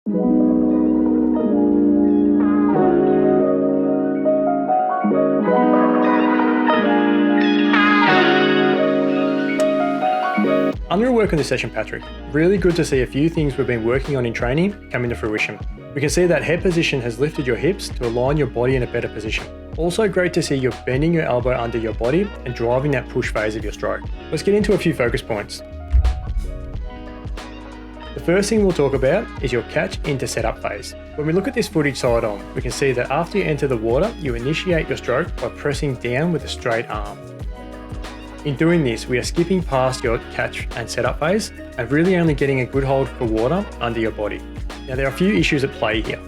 Under your work on this session, Patrick, really good to see a few things we've been working on in training come into fruition. We can see that head position has lifted your hips to align your body in a better position. Also great to see you're bending your elbow under your body and driving that push phase of your stroke. Let's get into a few focus points. The first thing we'll talk about is your catch into setup phase. When we look at this footage side on, we can see that after you enter the water, you initiate your stroke by pressing down with a straight arm. In doing this, we are skipping past your catch and setup phase and really only getting a good hold for water under your body. Now there are a few issues at play here.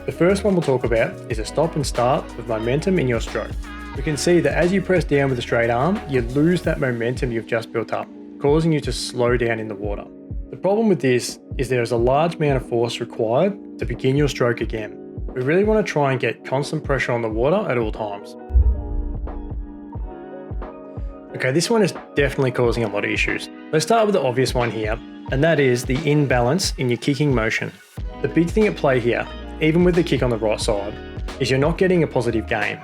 The first one we'll talk about is a stop and start with momentum in your stroke. We can see that as you press down with a straight arm, you lose that momentum you've just built up, causing you to slow down in the water. The problem with this is there is a large amount of force required to begin your stroke again. We really want to try and get constant pressure on the water at all times. Okay, this one is definitely causing a lot of issues. Let's start with the obvious one here, and that is the imbalance in your kicking motion. The big thing at play here, even with the kick on the right side, is you're not getting a positive gain,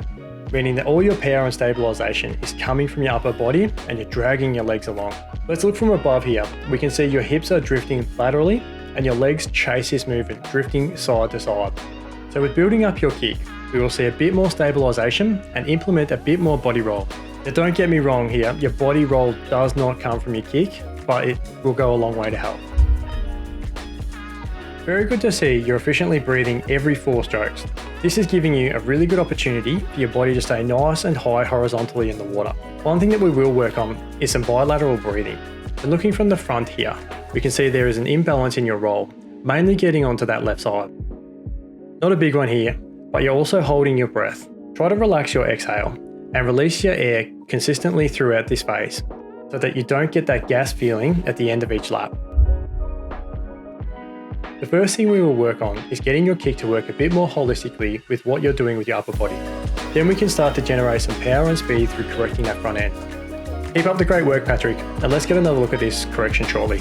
meaning that all your power and stabilization is coming from your upper body and you're dragging your legs along. Let's look from above here. We can see your hips are drifting laterally and your legs chase this movement, drifting side to side. So with building up your kick, we will see a bit more stabilization and implement a bit more body roll. Now don't get me wrong here, your body roll does not come from your kick, but it will go a long way to help. Very good to see you're efficiently breathing every 4 strokes. This is giving you a really good opportunity for your body to stay nice and high horizontally in the water. One thing that we will work on is some bilateral breathing. And looking from the front here, we can see there is an imbalance in your roll, mainly getting onto that left side. Not a big one here, but you're also holding your breath. Try to relax your exhale and release your air consistently throughout this phase so that you don't get that gas feeling at the end of each lap. The first thing we will work on is getting your kick to work a bit more holistically with what you're doing with your upper body. Then we can start to generate some power and speed through correcting that front end. Keep up the great work, Patrick, and let's get another look at this correction shortly.